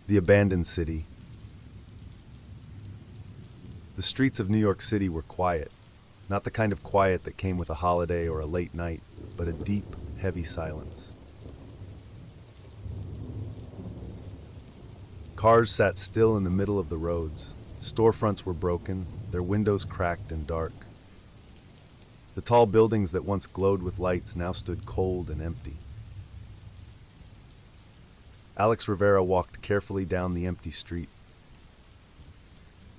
The abandoned city. The streets of New York City were quiet, not the kind of quiet that came with a holiday or a late night, but a deep, heavy silence. Cars sat still in the middle of the roads. Storefronts were broken, their windows cracked and dark. The tall buildings that once glowed with lights now stood cold and empty. Alex Rivera walked carefully down the empty street.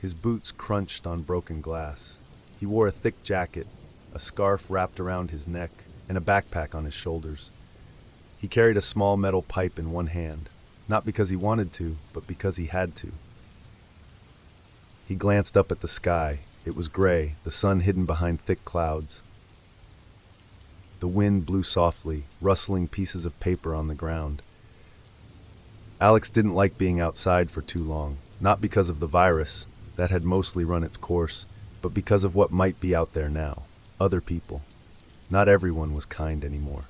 His boots crunched on broken glass. He wore a thick jacket, a scarf wrapped around his neck, and a backpack on his shoulders. He carried a small metal pipe in one hand, not because he wanted to, but because he had to. He glanced up at the sky. It was gray, the sun hidden behind thick clouds. The wind blew softly, rustling pieces of paper on the ground. Alex didn't like being outside for too long, not because of the virus, that had mostly run its course, but because of what might be out there now, other people. Not everyone was kind anymore.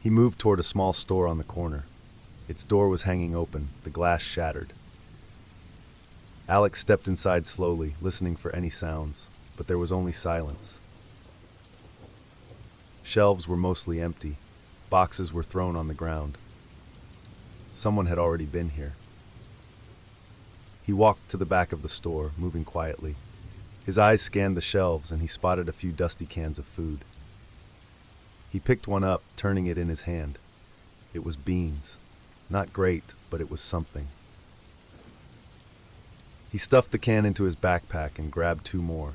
He moved toward a small store on the corner. Its door was hanging open, the glass shattered. Alex stepped inside slowly, listening for any sounds, but there was only silence. Shelves were mostly empty. Boxes were thrown on the ground. Someone had already been here. He walked to the back of the store, moving quietly. His eyes scanned the shelves, and he spotted a few dusty cans of food. He picked one up, turning it in his hand. It was beans. Not great, but it was something. He stuffed the can into his backpack and grabbed two more.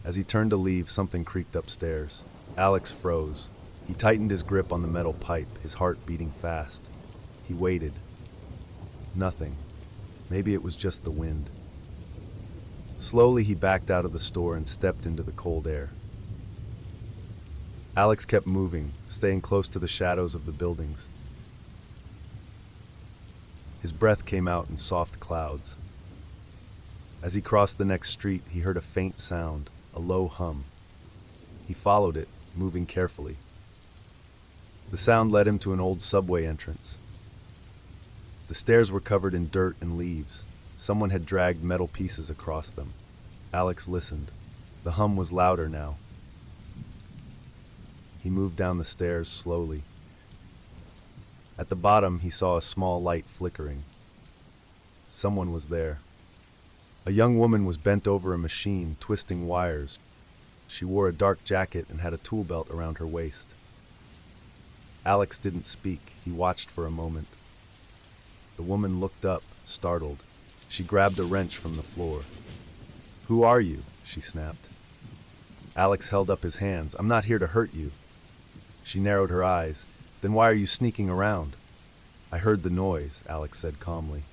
As he turned to leave, something creaked upstairs. Alex froze. He tightened his grip on the metal pipe, his heart beating fast. He waited. Nothing. Maybe it was just the wind. Slowly, he backed out of the store and stepped into the cold air. Alex kept moving, staying close to the shadows of the buildings. His breath came out in soft clouds. As he crossed the next street, he heard a faint sound, a low hum. He followed it, moving carefully. The sound led him to an old subway entrance. The stairs were covered in dirt and leaves. Someone had dragged metal pieces across them. Alex listened. The hum was louder now. He moved down the stairs slowly. At the bottom, he saw a small light flickering. Someone was there. A young woman was bent over a machine, twisting wires. She wore a dark jacket and had a tool belt around her waist. Alex didn't speak. He watched for a moment. The woman looked up, startled. She grabbed a wrench from the floor. "Who are you?" she snapped. Alex held up his hands. "I'm not here to hurt you." She narrowed her eyes. "Then why are you sneaking around?" "I heard the noise," Alex said calmly.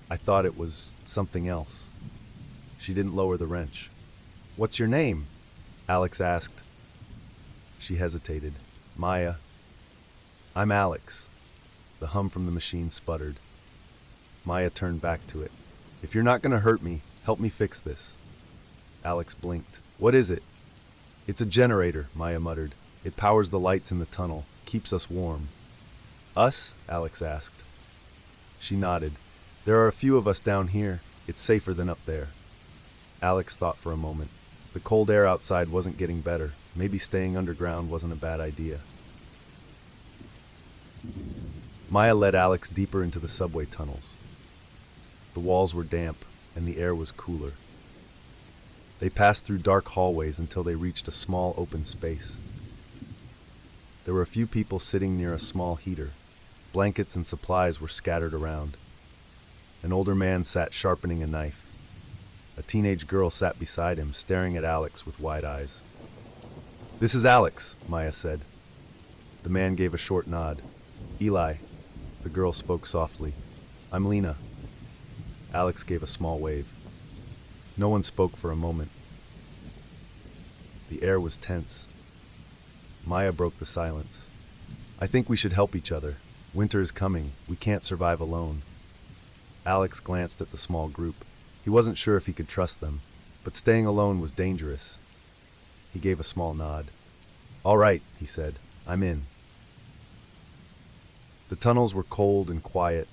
"I thought it was something else." She didn't lower the wrench. "What's your name?" Alex asked. She hesitated. "Maya." "I'm Alex." The hum from the machine sputtered. Maya turned back to it. "If you're not going to hurt me, help me fix this." Alex blinked. "What is it?" "It's a generator," Maya muttered. "It powers the lights in the tunnel, keeps us warm." "Us?" Alex asked. She nodded. "There are a few of us down here. It's safer than up there." Alex thought for a moment. The cold air outside wasn't getting better. Maybe staying underground wasn't a bad idea. Maya led Alex deeper into the subway tunnels. The walls were damp, and the air was cooler. They passed through dark hallways until they reached a small open space. There were a few people sitting near a small heater. Blankets and supplies were scattered around. An older man sat sharpening a knife. A teenage girl sat beside him, staring at Alex with wide eyes. "This is Alex," Maya said. The man gave a short nod. "Eli." The girl spoke softly. "I'm Lena." Alex gave a small wave. No one spoke for a moment. The air was tense. Maya broke the silence. "I think we should help each other. Winter is coming. We can't survive alone." Alex glanced at the small group. He wasn't sure if he could trust them, but staying alone was dangerous. He gave a small nod. "All right," he said. "I'm in." The tunnels were cold and quiet.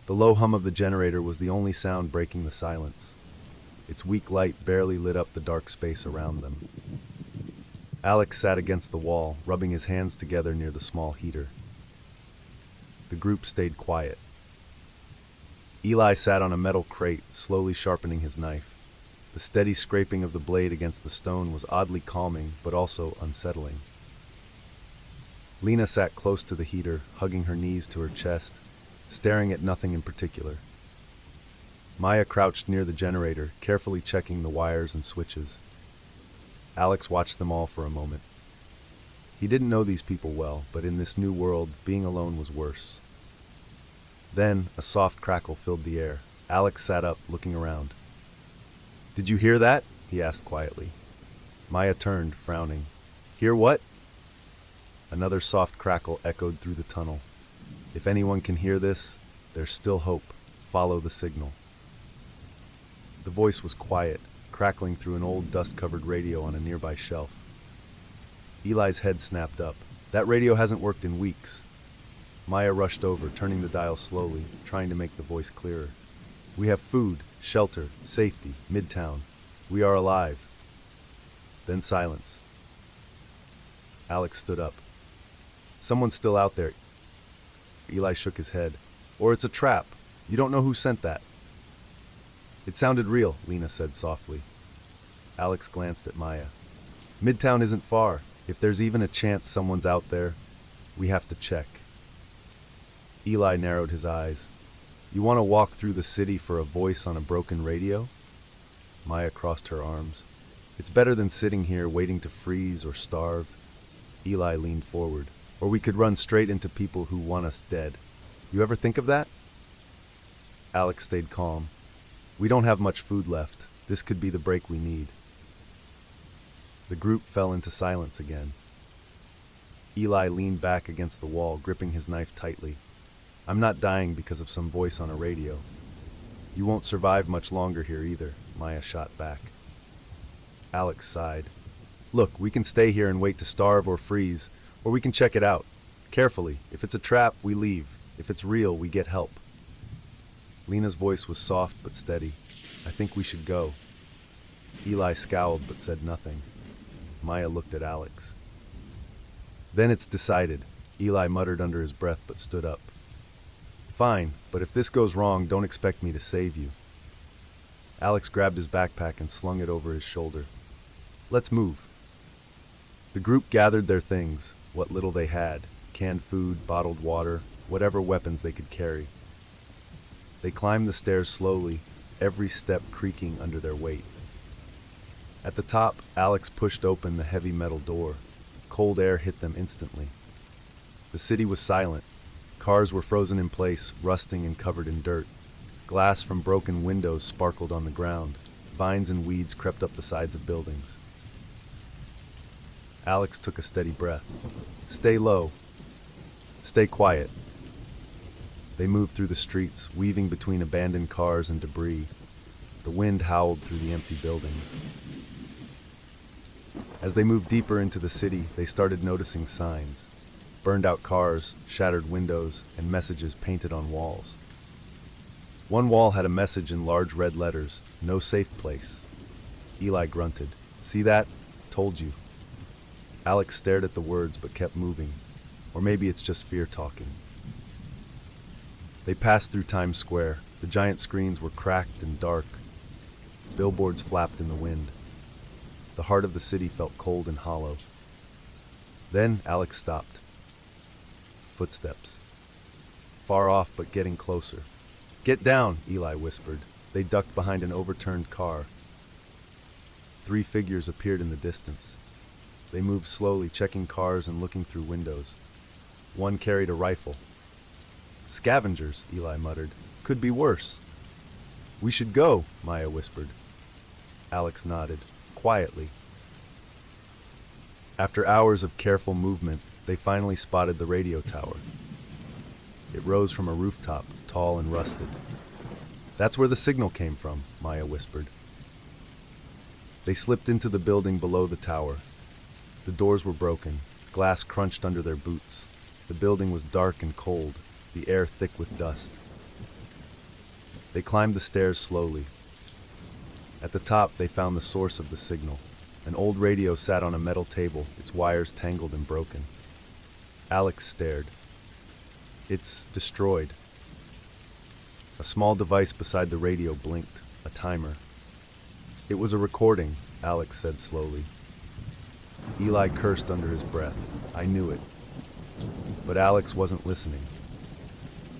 The low hum of the generator was the only sound breaking the silence. Its weak light barely lit up the dark space around them. Alex sat against the wall, rubbing his hands together near the small heater. The group stayed quiet. Eli sat on a metal crate, slowly sharpening his knife. The steady scraping of the blade against the stone was oddly calming, but also unsettling. Lena sat close to the heater, hugging her knees to her chest, staring at nothing in particular. Maya crouched near the generator, carefully checking the wires and switches. Alex watched them all for a moment. He didn't know these people well, but in this new world, being alone was worse. Then, a soft crackle filled the air. Alex sat up, looking around. "Did you hear that?" he asked quietly. Maya turned, frowning. "Hear what?" Another soft crackle echoed through the tunnel. "If anyone can hear this, there's still hope. Follow the signal." The voice was quiet, crackling through an old dust-covered radio on a nearby shelf. Eli's head snapped up. "That radio hasn't worked in weeks." Maya rushed over, turning the dial slowly, trying to make the voice clearer. "We have food, shelter, safety, Midtown. We are alive." Then silence. Alex stood up. "Someone's still out there." Eli shook his head. "Or it's a trap. You don't know who sent that." "It sounded real," Lena said softly. Alex glanced at Maya. "Midtown isn't far. If there's even a chance someone's out there, we have to check." Eli narrowed his eyes. "You want to walk through the city for a voice on a broken radio?" Maya crossed her arms. "It's better than sitting here waiting to freeze or starve." Eli leaned forward. "Or we could run straight into people who want us dead. You ever think of that?" Alex stayed calm. "We don't have much food left. This could be the break we need." The group fell into silence again. Eli leaned back against the wall, gripping his knife tightly. "I'm not dying because of some voice on a radio." "You won't survive much longer here either," Maya shot back. Alex sighed. "Look, we can stay here and wait to starve or freeze, or we can check it out. Carefully. If it's a trap, we leave. If it's real, we get help." Lena's voice was soft but steady. "I think we should go." Eli scowled but said nothing. Maya looked at Alex. "Then it's decided," Eli muttered under his breath but stood up. "Fine, but if this goes wrong, don't expect me to save you." Alex grabbed his backpack and slung it over his shoulder. "Let's move." The group gathered their things, what little they had, canned food, bottled water, whatever weapons they could carry. They climbed the stairs slowly, every step creaking under their weight. At the top, Alex pushed open the heavy metal door. Cold air hit them instantly. The city was silent. Cars were frozen in place, rusting and covered in dirt. Glass from broken windows sparkled on the ground. Vines and weeds crept up the sides of buildings. Alex took a steady breath. "Stay low. Stay quiet." They moved through the streets, weaving between abandoned cars and debris. The wind howled through the empty buildings. As they moved deeper into the city, they started noticing signs. Burned-out cars, shattered windows, and messages painted on walls. One wall had a message in large red letters, "No safe place." Eli grunted. "See that? Told you." Alex stared at the words but kept moving. Or maybe it's just fear talking. They passed through Times Square. The giant screens were cracked and dark. Billboards flapped in the wind. The heart of the city felt cold and hollow. Then Alex stopped. Footsteps. Far off but getting closer. "Get down," Eli whispered. They ducked behind an overturned car. 3 figures appeared in the distance. They moved slowly, checking cars and looking through windows. One carried a rifle. "Scavengers," Eli muttered. "Could be worse." "We should go," Maya whispered. Alex nodded, quietly. After hours of careful movement, they finally spotted the radio tower. It rose from a rooftop, tall and rusted. "That's where the signal came from," Maya whispered. They slipped into the building below the tower. The doors were broken. Glass crunched under their boots. The building was dark and cold, the air thick with dust. They climbed the stairs slowly. At the top, they found the source of the signal. An old radio sat on a metal table, its wires tangled and broken. Alex stared. It's destroyed. A small device beside the radio blinked, a timer. It was a recording, Alex said slowly. Eli cursed under his breath. I knew it. But Alex wasn't listening.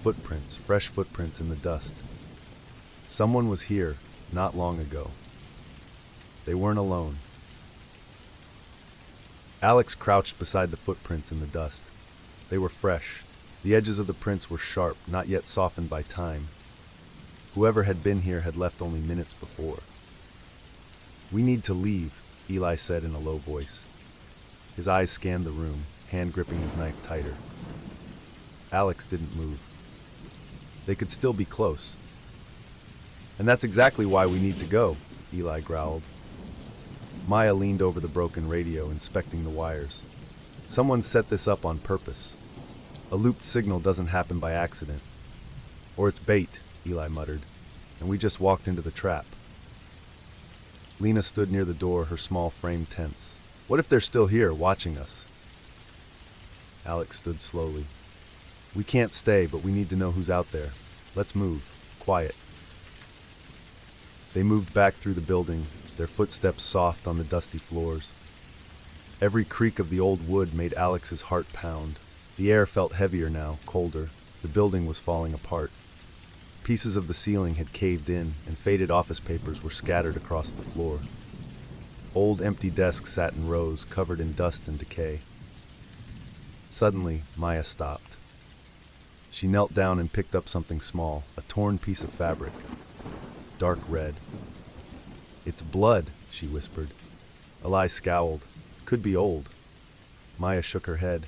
Footprints, fresh footprints in the dust. Someone was here, not long ago. They weren't alone. Alex crouched beside the footprints in the dust. They were fresh. The edges of the prints were sharp, not yet softened by time. Whoever had been here had left only minutes before. We need to leave, Eli said in a low voice. His eyes scanned the room, hand gripping his knife tighter. Alex didn't move. They could still be close. And that's exactly why we need to go, Eli growled. Maya leaned over the broken radio, inspecting the wires. Someone set this up on purpose. A looped signal doesn't happen by accident. Or it's bait, Eli muttered, and we just walked into the trap. Lena stood near the door, her small frame tense. What if they're still here, watching us? Alex stood slowly. We can't stay, but we need to know who's out there. Let's move. Quiet. They moved back through the building, their footsteps soft on the dusty floors. Every creak of the old wood made Alex's heart pound. The air felt heavier now, colder. The building was falling apart. Pieces of the ceiling had caved in, and faded office papers were scattered across the floor. Old empty desks sat in rows, covered in dust and decay. Suddenly, Maya stopped. She knelt down and picked up something small, a torn piece of fabric. Dark red. It's blood, she whispered. Eli scowled. Could be old. Maya shook her head.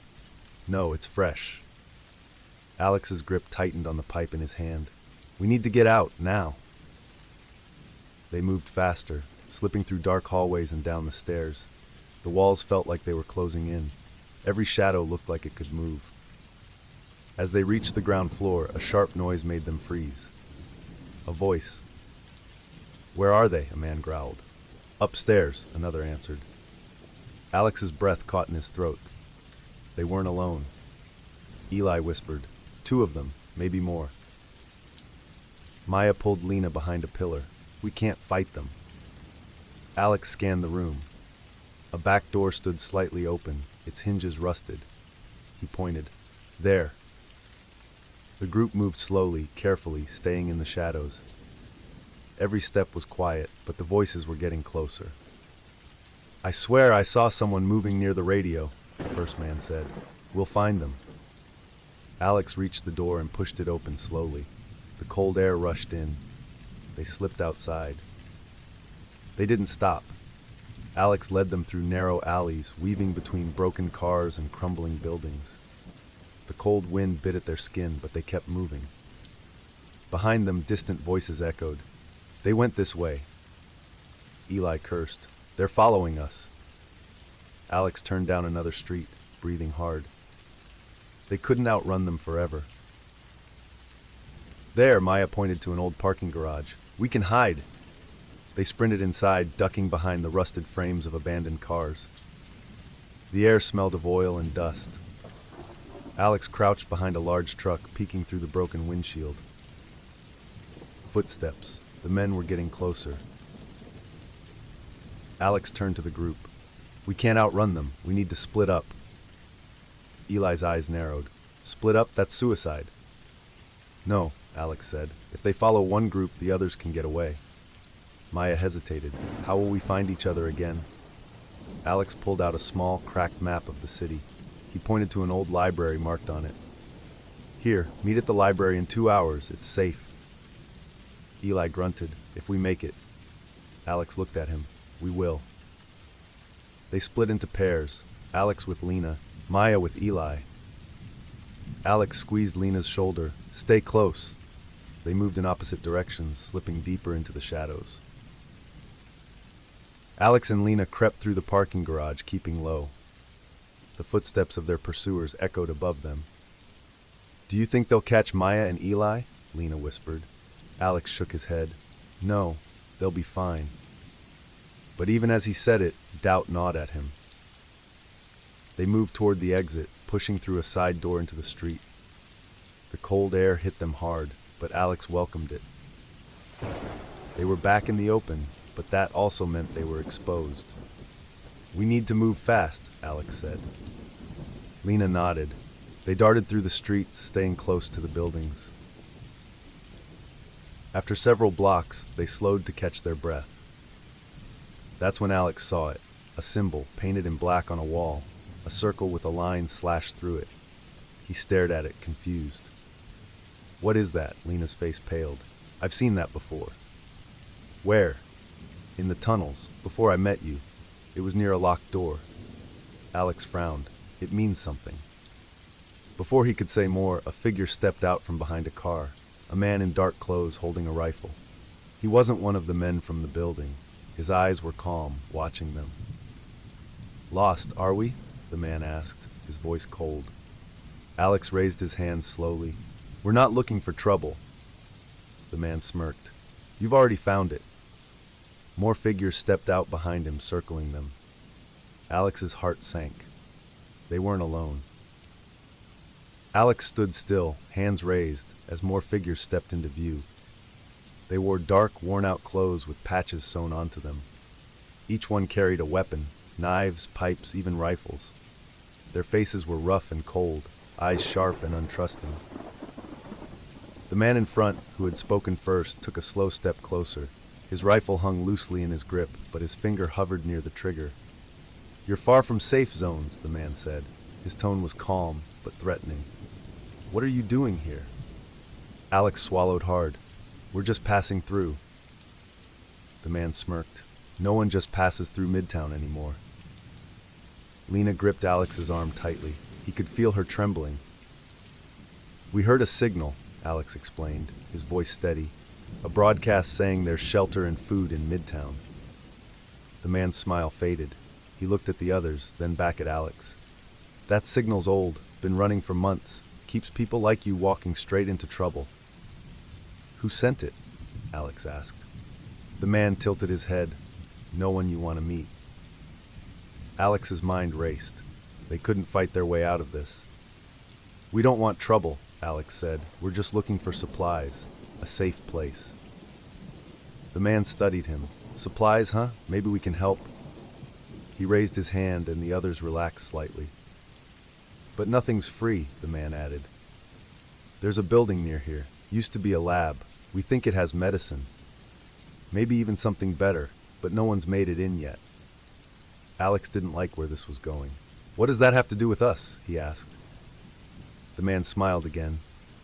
No, it's fresh. Alex's grip tightened on the pipe in his hand. We need to get out, now. They moved faster, slipping through dark hallways and down the stairs. The walls felt like they were closing in. Every shadow looked like it could move. As they reached the ground floor, a sharp noise made them freeze. A voice. Where are they? A man growled. Upstairs, another answered. Alex's breath caught in his throat. They weren't alone. Eli whispered. 2 of them, maybe more. Maya pulled Lena behind a pillar. We can't fight them. Alex scanned the room. A back door stood slightly open, its hinges rusted. He pointed. There. The group moved slowly, carefully, staying in the shadows. Every step was quiet, but the voices were getting closer. I swear I saw someone moving near the radio, the first man said. We'll find them. Alex reached the door and pushed it open slowly. The cold air rushed in. They slipped outside. They didn't stop. Alex led them through narrow alleys, weaving between broken cars and crumbling buildings. The cold wind bit at their skin, but they kept moving. Behind them, distant voices echoed. They went this way. Eli cursed. They're following us. Alex turned down another street, breathing hard. They couldn't outrun them forever. There, Maya pointed to an old parking garage. We can hide. They sprinted inside, ducking behind the rusted frames of abandoned cars. The air smelled of oil and dust. Alex crouched behind a large truck, peeking through the broken windshield. Footsteps. The men were getting closer. Alex turned to the group. We can't outrun them. We need to split up. Eli's eyes narrowed. Split up? That's suicide. No, Alex said. If they follow one group, the others can get away. Maya hesitated. How will we find each other again? Alex pulled out a small, cracked map of the city. He pointed to an old library marked on it. Here, meet at the library in 2 hours. It's safe. Eli grunted. If we make it. Alex looked at him. We will. They split into pairs. Alex with Lena, Maya with Eli. Alex squeezed Lena's shoulder. Stay close. They moved in opposite directions, slipping deeper into the shadows. Alex and Lena crept through the parking garage, keeping low. The footsteps of their pursuers echoed above them. Do you think they'll catch Maya and Eli? Lena whispered. Alex shook his head. No, they'll be fine. But even as he said it, doubt gnawed at him. They moved toward the exit, pushing through a side door into the street. The cold air hit them hard, but Alex welcomed it. They were back in the open, but that also meant they were exposed. We need to move fast, Alex said. Lena nodded. They darted through the streets, staying close to the buildings. After several blocks, they slowed to catch their breath. That's when Alex saw it, a symbol painted in black on a wall, a circle with a line slashed through it. He stared at it, confused. What is that? Lena's face paled. I've seen that before. Where? In the tunnels, before I met you. It was near a locked door. Alex frowned. It means something. Before he could say more, a figure stepped out from behind a car, a man in dark clothes holding a rifle. He wasn't one of the men from the building. His eyes were calm, watching them. Lost, are we? The man asked, his voice cold. Alex raised his hands slowly. We're not looking for trouble. The man smirked. You've already found it. More figures stepped out behind him, circling them. Alex's heart sank. They weren't alone. Alex stood still, hands raised, as more figures stepped into view. They wore dark, worn-out clothes with patches sewn onto them. Each one carried a weapon, knives, pipes, even rifles. Their faces were rough and cold, eyes sharp and untrusting. The man in front, who had spoken first, took a slow step closer. His rifle hung loosely in his grip, but his finger hovered near the trigger. You're far from safe zones, the man said. His tone was calm, but threatening. What are you doing here? Alex swallowed hard. We're just passing through. The man smirked. No one just passes through Midtown anymore. Lena gripped Alex's arm tightly. He could feel her trembling. We heard a signal, Alex explained, his voice steady. A broadcast saying there's shelter and food in Midtown. The man's smile faded. He looked at the others, then back at Alex. That signal's old, been running for months. Keeps people like you walking straight into trouble. Who sent it? Alex asked. The man tilted his head. No one you want to meet. Alex's mind raced. They couldn't fight their way out of this. We don't want trouble, Alex said. We're just looking for supplies. A safe place. The man studied him. Supplies, huh? Maybe we can help. He raised his hand and the others relaxed slightly. But nothing's free, the man added. There's a building near here. Used to be a lab. We think it has medicine. Maybe even something better, but no one's made it in yet. Alex didn't like where this was going. What does that have to do with us? He asked. The man smiled again.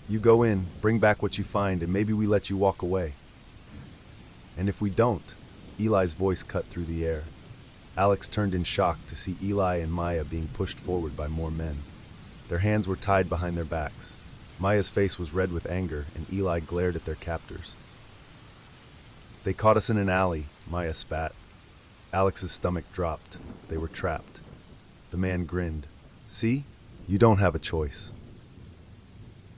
You go in, bring back what you find, and maybe we let you walk away. And if we don't? Eli's voice cut through the air. Alex turned in shock to see Eli and Maya being pushed forward by more men. Their hands were tied behind their backs. Maya's face was red with anger, and Eli glared at their captors. They caught us in an alley, Maya spat. Alex's stomach dropped. They were trapped. The man grinned. See? You don't have a choice.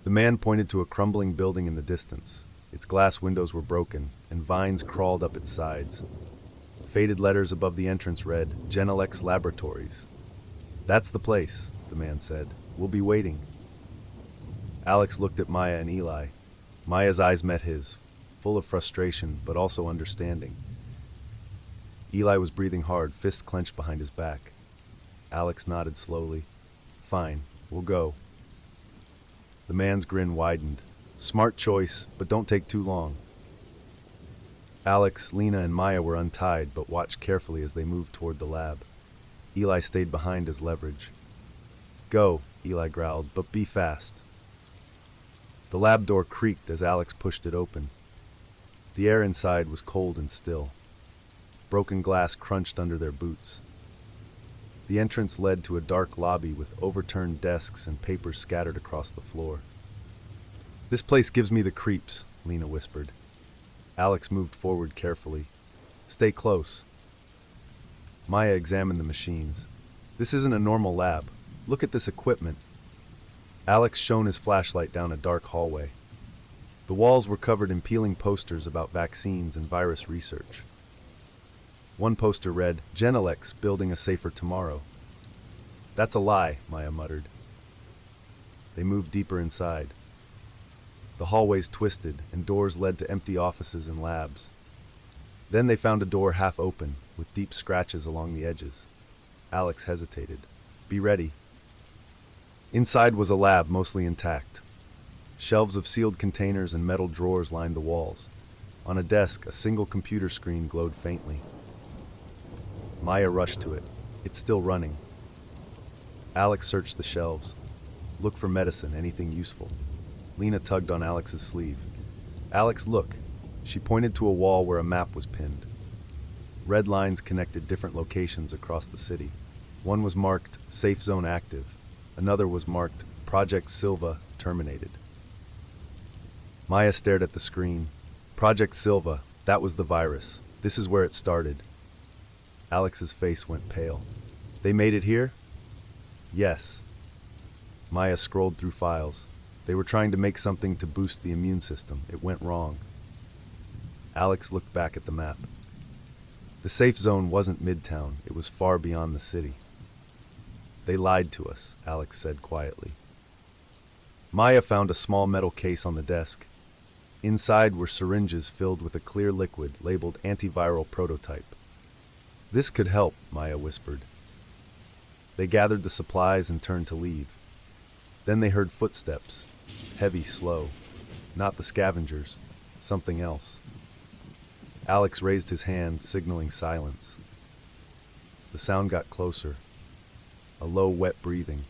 The man pointed to a crumbling building in the distance. Its glass windows were broken, and vines crawled up its sides. Faded letters above the entrance read, Genelex Laboratories. That's the place, the man said. We'll be waiting. Alex looked at Maya and Eli. Maya's eyes met his, full of frustration, but also understanding. Eli was breathing hard, fists clenched behind his back. Alex nodded slowly. Fine, we'll go. The man's grin widened. Smart choice, but don't take too long. Alex, Lena, and Maya were untied, but watched carefully as they moved toward the lab. Eli stayed behind as leverage. Go, Eli growled, but be fast. The lab door creaked as Alex pushed it open. The air inside was cold and still. Broken glass crunched under their boots. The entrance led to a dark lobby with overturned desks and papers scattered across the floor. This place gives me the creeps, Lena whispered. Alex moved forward carefully. Stay close. Maya examined the machines. This isn't a normal lab. Look at this equipment. Alex shone his flashlight down a dark hallway. The walls were covered in peeling posters about vaccines and virus research. One poster read, "Genelex building a safer tomorrow." "That's a lie," Maya muttered. They moved deeper inside. The hallways twisted, and doors led to empty offices and labs. Then they found a door half open, with deep scratches along the edges. Alex hesitated. "Be ready." Inside was a lab, mostly intact. Shelves of sealed containers and metal drawers lined the walls. On a desk, a single computer screen glowed faintly. Maya rushed to it. "It's still running." Alex searched the shelves. "Look for medicine, anything useful." Lena tugged on Alex's sleeve. "Alex, look." She pointed to a wall where a map was pinned. Red lines connected different locations across the city. One was marked Safe Zone Active. Another was marked Project Silva Terminated. Maya stared at the screen. Project Silva, that was the virus. This is where it started. Alex's face went pale. "They made it here?" "Yes." Maya scrolled through files. They were trying to make something to boost the immune system. It went wrong. Alex looked back at the map. The safe zone wasn't Midtown. It was far beyond the city. "They lied to us," Alex said quietly. Maya found a small metal case on the desk. Inside were syringes filled with a clear liquid labeled antiviral prototype. "This could help," Maya whispered. They gathered the supplies and turned to leave. Then they heard footsteps, heavy, slow. Not the scavengers, something else. Alex raised his hand, signaling silence. The sound got closer. A low, wet breathing.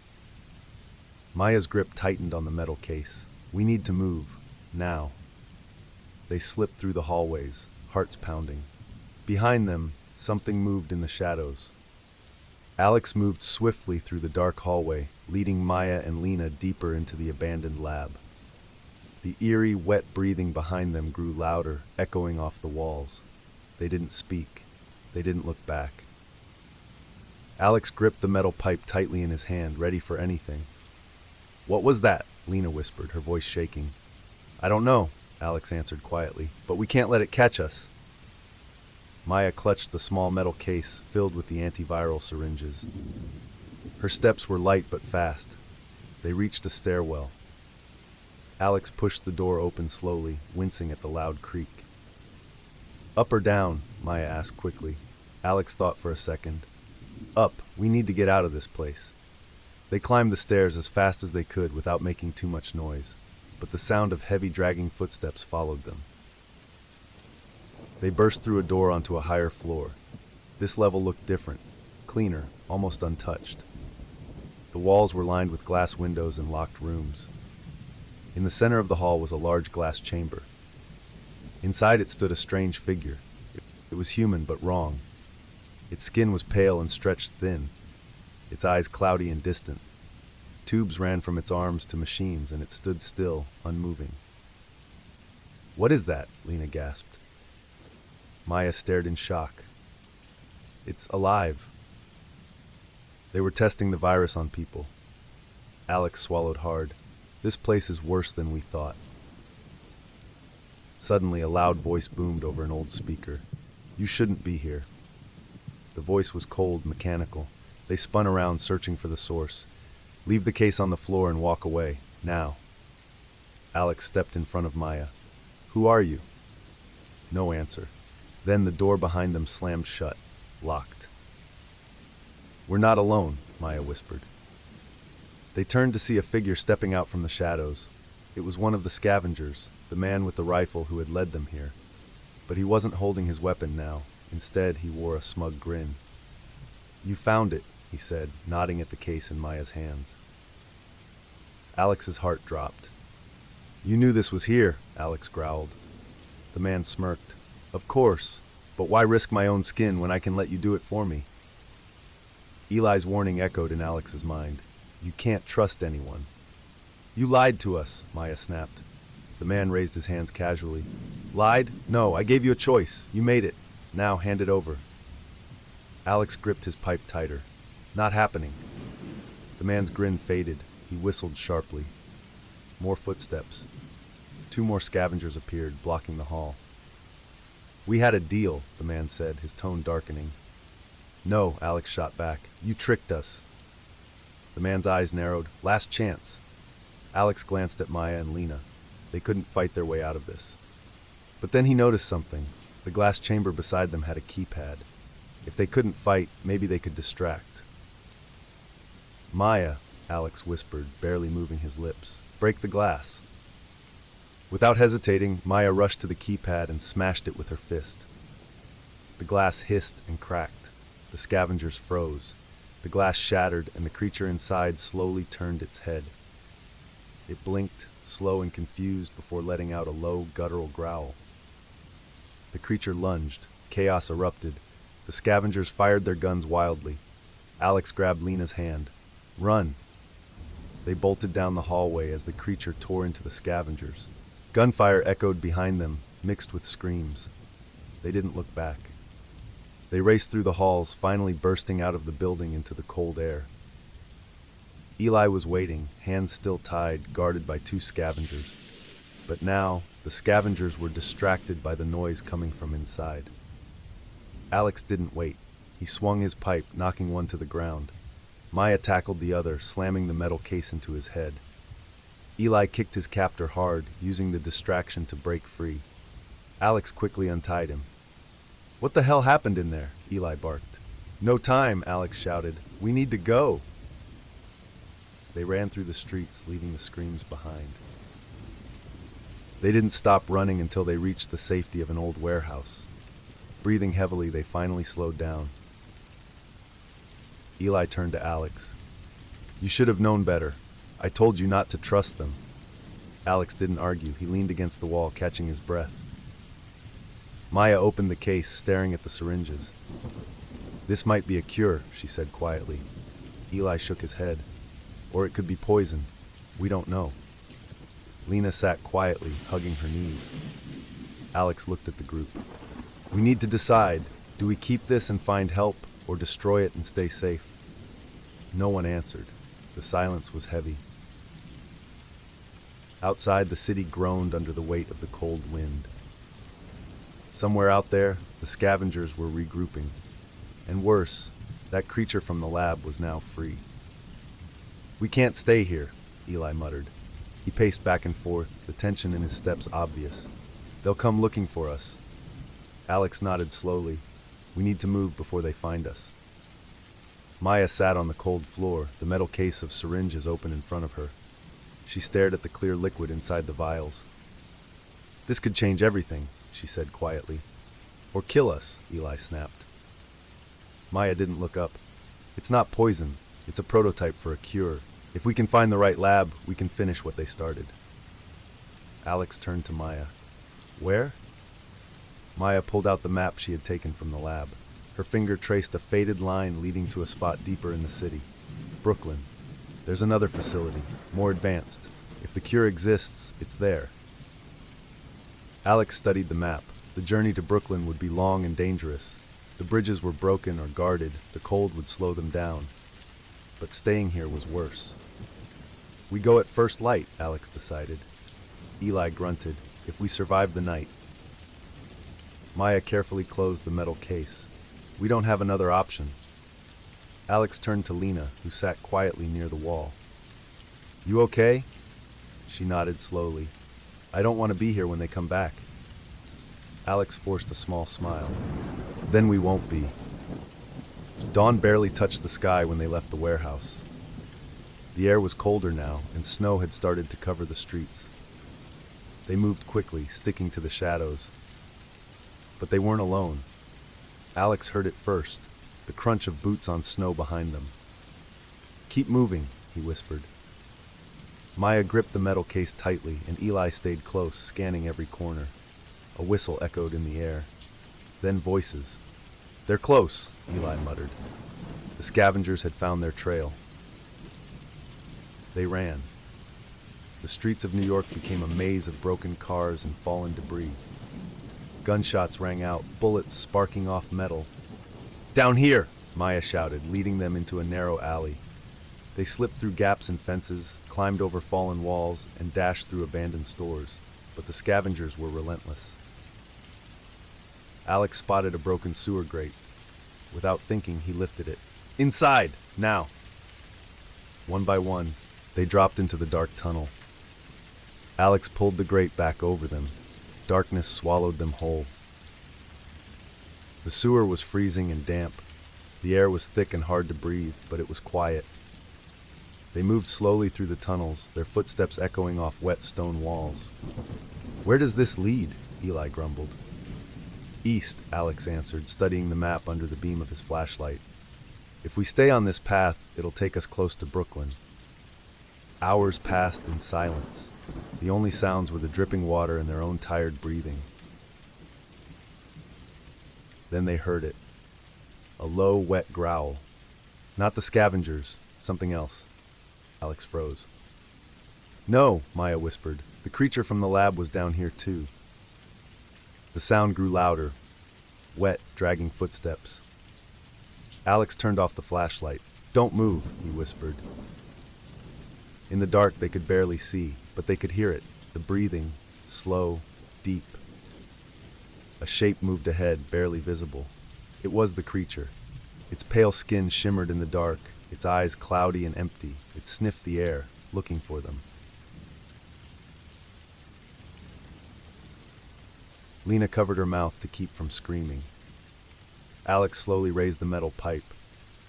Maya's grip tightened on the metal case. "We need to move. Now." They slipped through the hallways, hearts pounding. Behind them, something moved in the shadows. Alex moved swiftly through the dark hallway, leading Maya and Lena deeper into the abandoned lab. The eerie, wet breathing behind them grew louder, echoing off the walls. They didn't speak. They didn't look back. Alex gripped the metal pipe tightly in his hand, ready for anything. "What was that?" Lena whispered, her voice shaking. "I don't know," Alex answered quietly, "but we can't let it catch us." Maya clutched the small metal case filled with the antiviral syringes. Her steps were light but fast. They reached a stairwell. Alex pushed the door open slowly, wincing at the loud creak. "Up or down?" Maya asked quickly. Alex thought for a second. "Up. We need to get out of this place." They climbed the stairs as fast as they could without making too much noise, but the sound of heavy dragging footsteps followed them. They burst through a door onto a higher floor. This level looked different, cleaner, almost untouched. The walls were lined with glass windows and locked rooms. In the center of the hall was a large glass chamber. Inside it stood a strange figure. It was human but wrong. Its skin was pale and stretched thin, its eyes cloudy and distant. Tubes ran from its arms to machines, and it stood still, unmoving. "What is that?" Lena gasped. Maya stared in shock. "It's alive." They were testing the virus on people. Alex swallowed hard. "This place is worse than we thought." Suddenly, a loud voice boomed over an old speaker. "You shouldn't be here." The voice was cold, mechanical. They spun around, searching for the source. "Leave the case on the floor and walk away, now." Alex stepped in front of Maya. "Who are you?" No answer. Then the door behind them slammed shut, locked. "We're not alone," Maya whispered. They turned to see a figure stepping out from the shadows. It was one of the scavengers, the man with the rifle who had led them here. But he wasn't holding his weapon now. Instead, he wore a smug grin. "You found it," he said, nodding at the case in Maya's hands. Alex's heart dropped. "You knew this was here," Alex growled. The man smirked. "Of course, but why risk my own skin when I can let you do it for me?" Eli's warning echoed in Alex's mind. "You can't trust anyone." "You lied to us," Maya snapped. The man raised his hands casually. "Lied? No, I gave you a choice. You made it. Now hand it over." Alex gripped his pipe tighter. "Not happening." The man's grin faded. He whistled sharply. More footsteps. 2 more scavengers appeared, blocking the hall. "We had a deal," the man said, his tone darkening. "No," Alex shot back. "You tricked us." The man's eyes narrowed. "Last chance." Alex glanced at Maya and Lena. They couldn't fight their way out of this. But then he noticed something. The glass chamber beside them had a keypad. If they couldn't fight, maybe they could distract. "Maya," Alex whispered, barely moving his lips. "Break the glass." Without hesitating, Maya rushed to the keypad and smashed it with her fist. The glass hissed and cracked. The scavengers froze. The glass shattered, and the creature inside slowly turned its head. It blinked, slow and confused, before letting out a low, guttural growl. The creature lunged. Chaos erupted. The scavengers fired their guns wildly. Alex grabbed Lena's hand. "Run!" They bolted down the hallway as the creature tore into the scavengers. Gunfire echoed behind them, mixed with screams. They didn't look back. They raced through the halls, finally bursting out of the building into the cold air. Eli was waiting, hands still tied, guarded by 2 scavengers. But now, the scavengers were distracted by the noise coming from inside. Alex didn't wait. He swung his pipe, knocking one to the ground. Maya tackled the other, slamming the metal case into his head. Eli kicked his captor hard, using the distraction to break free. Alex quickly untied him. "What the hell happened in there?" Eli barked. "No time," Alex shouted. "We need to go." They ran through the streets, leaving the screams behind. They didn't stop running until they reached the safety of an old warehouse. Breathing heavily, they finally slowed down. Eli turned to Alex. "You should have known better. I told you not to trust them." Alex didn't argue. He leaned against the wall, catching his breath. Maya opened the case, staring at the syringes. "This might be a cure," she said quietly. Eli shook his head. "Or it could be poison. We don't know." Lena sat quietly, hugging her knees. Alex looked at the group. "We need to decide. Do we keep this and find help, or destroy it and stay safe?" No one answered. The silence was heavy. Outside, the city groaned under the weight of the cold wind. Somewhere out there, the scavengers were regrouping. And worse, that creature from the lab was now free. "We can't stay here," Eli muttered. He paced back and forth, the tension in his steps obvious. "They'll come looking for us." Alex nodded slowly. "We need to move before they find us." Maya sat on the cold floor, the metal case of syringes open in front of her. She stared at the clear liquid inside the vials. "This could change everything," she said quietly. "Or kill us," Eli snapped. Maya didn't look up. "It's not poison. It's a prototype for a cure. If we can find the right lab, we can finish what they started." Alex turned to Maya. "Where?" Maya pulled out the map she had taken from the lab. Her finger traced a faded line leading to a spot deeper in the city. "Brooklyn. There's another facility, more advanced. If the cure exists, it's there." Alex studied the map. The journey to Brooklyn would be long and dangerous. The bridges were broken or guarded. The cold would slow them down. But staying here was worse. "We go at first light," Alex decided. Eli grunted. "If we survive the night." Maya carefully closed the metal case. "We don't have another option." Alex turned to Lena, who sat quietly near the wall. "You okay?" She nodded slowly. "I don't want to be here when they come back." Alex forced a small smile. "Then we won't be." Dawn barely touched the sky when they left the warehouse. The air was colder now, and snow had started to cover the streets. They moved quickly, sticking to the shadows. But they weren't alone. Alex heard it first, the crunch of boots on snow behind them. "Keep moving," he whispered. Maya gripped the metal case tightly, and Eli stayed close, scanning every corner. A whistle echoed in the air. Then voices. "They're close," Eli muttered. The scavengers had found their trail. They ran. The streets of New York became a maze of broken cars and fallen debris. Gunshots rang out, bullets sparking off metal. "Down here!" Maya shouted, leading them into a narrow alley. They slipped through gaps in fences, climbed over fallen walls, and dashed through abandoned stores, but the scavengers were relentless. Alex spotted a broken sewer grate. Without thinking, he lifted it. "Inside! Now!" One by one, they dropped into the dark tunnel. Alex pulled the grate back over them. Darkness swallowed them whole. The sewer was freezing and damp. The air was thick and hard to breathe, but it was quiet. They moved slowly through the tunnels, their footsteps echoing off wet stone walls. "Where does this lead?" Eli grumbled. "East," Alex answered, studying the map under the beam of his flashlight. "If we stay on this path, it'll take us close to Brooklyn." Hours passed in silence. The only sounds were the dripping water and their own tired breathing. Then they heard it. A low, wet growl. Not the scavengers, something else. Alex froze. "No," Maya whispered. "The creature from the lab was down here too." The sound grew louder. Wet, dragging footsteps. Alex turned off the flashlight. "Don't move," he whispered. In the dark they could barely see, but they could hear it, the breathing, slow, deep. A shape moved ahead, barely visible. It was the creature. Its pale skin shimmered in the dark, its eyes cloudy and empty. It sniffed the air, looking for them. Lena covered her mouth to keep from screaming. Alex slowly raised the metal pipe,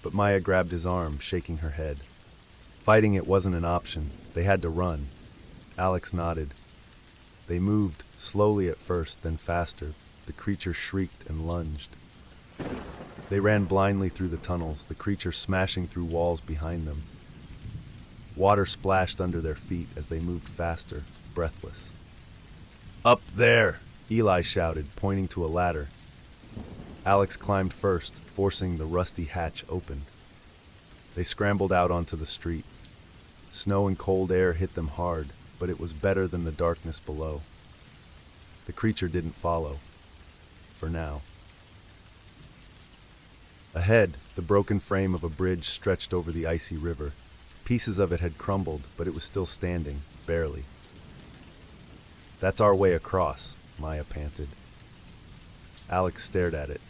but Maya grabbed his arm, shaking her head. Fighting it wasn't an option. They had to run. Alex nodded. They moved, slowly at first, then faster. The creature shrieked and lunged. They ran blindly through the tunnels, the creature smashing through walls behind them. Water splashed under their feet as they moved faster, breathless. "Up there!" Eli shouted, pointing to a ladder. Alex climbed first, forcing the rusty hatch open. They scrambled out onto the street. Snow and cold air hit them hard, but it was better than the darkness below. The creature didn't follow. For now. Ahead, the broken frame of a bridge stretched over the icy river. Pieces of it had crumbled, but it was still standing, barely. "That's our way across," Maya panted. Alex stared at it.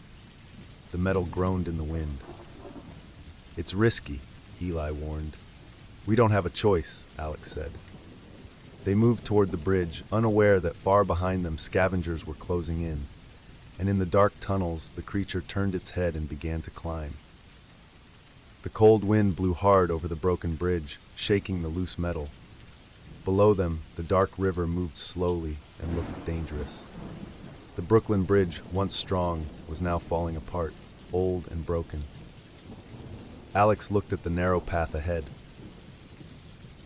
The metal groaned in the wind. "It's risky," Eli warned. "We don't have a choice," Alex said. They moved toward the bridge, unaware that far behind them scavengers were closing in. And in the dark tunnels, the creature turned its head and began to climb. The cold wind blew hard over the broken bridge, shaking the loose metal. Below them, the dark river moved slowly and looked dangerous. The Brooklyn Bridge, once strong, was now falling apart, old and broken. Alex looked at the narrow path ahead.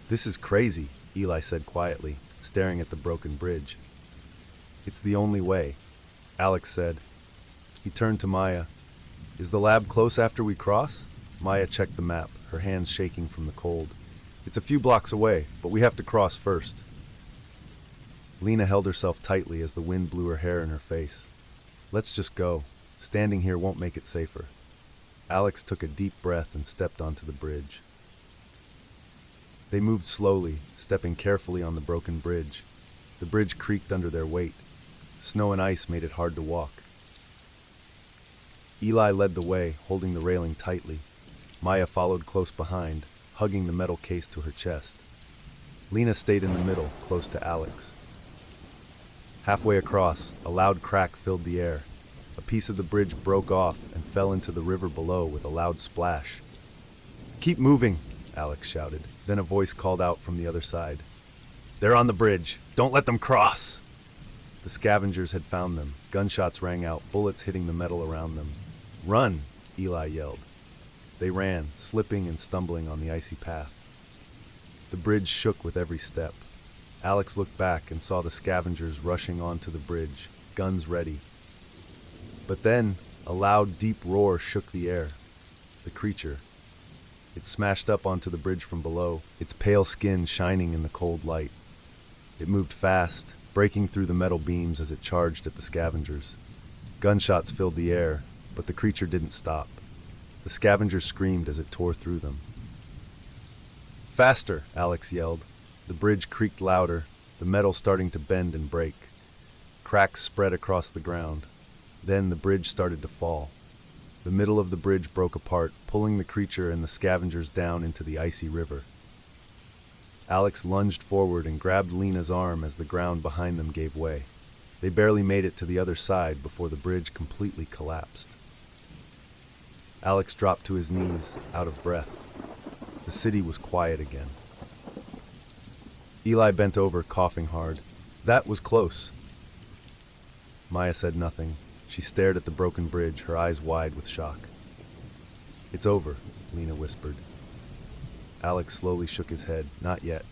"This is crazy," Eli said quietly, staring at the broken bridge. "It's the only way," Alex said. He turned to Maya. "Is the lab close after we cross?" Maya checked the map, her hands shaking from the cold. "It's a few blocks away, but we have to cross first." Lena held herself tightly as the wind blew her hair in her face. "Let's just go. Standing here won't make it safer." Alex took a deep breath and stepped onto the bridge. They moved slowly, stepping carefully on the broken bridge. The bridge creaked under their weight. Snow and ice made it hard to walk. Eli led the way, holding the railing tightly. Maya followed close behind, hugging the metal case to her chest. Lena stayed in the middle, close to Alex. Halfway across, a loud crack filled the air. A piece of the bridge broke off and fell into the river below with a loud splash. "Keep moving," Alex shouted. Then a voice called out from the other side. "They're on the bridge. Don't let them cross!" The scavengers had found them. Gunshots rang out, bullets hitting the metal around them. "Run!" Eli yelled. They ran, slipping and stumbling on the icy path. The bridge shook with every step. Alex looked back and saw the scavengers rushing onto the bridge, guns ready. But then, a loud, deep roar shook the air. The creature. It smashed up onto the bridge from below, its pale skin shining in the cold light. It moved fast, breaking through the metal beams as it charged at the scavengers. Gunshots filled the air, but the creature didn't stop. The scavengers screamed as it tore through them. Faster, Alex yelled. The bridge creaked louder, the metal starting to bend and break. Cracks spread across the ground. Then the bridge started to fall. The middle of the bridge broke apart, pulling the creature and the scavengers down into the icy river. Alex lunged forward and grabbed Lena's arm as the ground behind them gave way. They barely made it to the other side before the bridge completely collapsed. Alex dropped to his knees, out of breath. The city was quiet again. Eli bent over, coughing hard. That was close. Maya said nothing. She stared at the broken bridge, her eyes wide with shock. It's over, Lena whispered. Alex slowly shook his head. Not yet.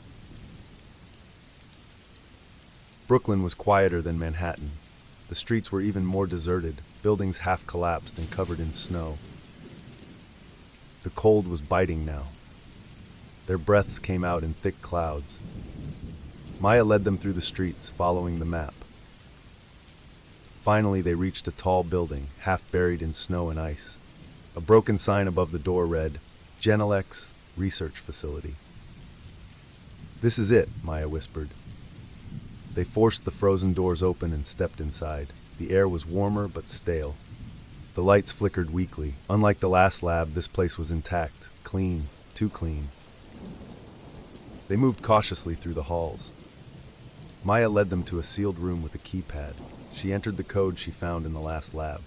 Brooklyn was quieter than Manhattan. The streets were even more deserted, buildings half collapsed and covered in snow. The cold was biting now. Their breaths came out in thick clouds. Maya led them through the streets, following the map. Finally, they reached a tall building, half buried in snow and ice. A broken sign above the door read, Genelex Research Facility. This is it, Maya whispered. They forced the frozen doors open and stepped inside. The air was warmer but stale. The lights flickered weakly. Unlike the last lab, this place was intact, clean, too clean. They moved cautiously through the halls. Maya led them to a sealed room with a keypad. She entered the code she found in the last lab.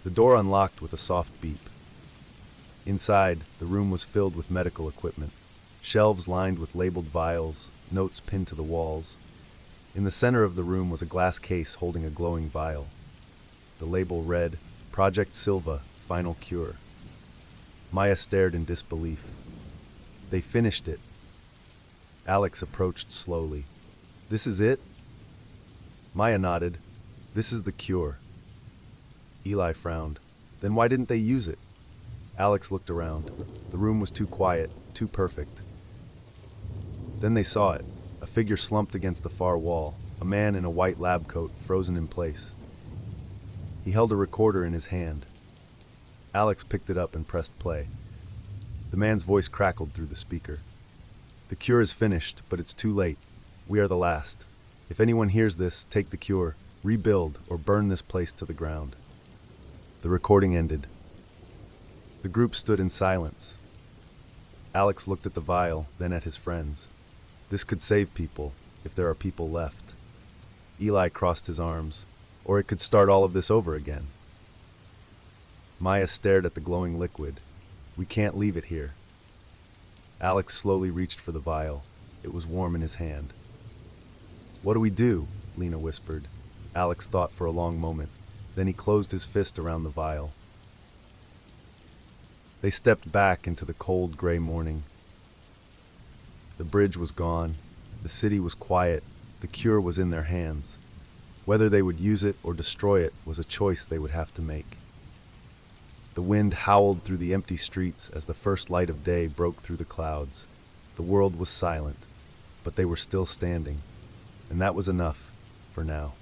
The door unlocked with a soft beep. Inside, the room was filled with medical equipment. Shelves lined with labeled vials, notes pinned to the walls. In the center of the room was a glass case holding a glowing vial. The label read, Project Silva, Final Cure. Maya stared in disbelief. They finished it. Alex approached slowly. This is it? Maya nodded. This is the cure. Eli frowned. Then why didn't they use it? Alex looked around. The room was too quiet, too perfect. Then they saw it. A figure slumped against the far wall, a man in a white lab coat, frozen in place. He held a recorder in his hand. Alex picked it up and pressed play. The man's voice crackled through the speaker. The cure is finished, but it's too late. We are the last. If anyone hears this, take the cure, rebuild, or burn this place to the ground. The recording ended. The group stood in silence. Alex looked at the vial, then at his friends. This could save people, if there are people left. Eli crossed his arms. Or it could start all of this over again. Maya stared at the glowing liquid. We can't leave it here. Alex slowly reached for the vial. It was warm in his hand. What do we do? Lena whispered. Alex thought for a long moment. Then he closed his fist around the vial. They stepped back into the cold gray morning. The bridge was gone. The city was quiet. The cure was in their hands. Whether they would use it or destroy it was a choice they would have to make. The wind howled through the empty streets as the first light of day broke through the clouds. The world was silent, but they were still standing, and that was enough for now.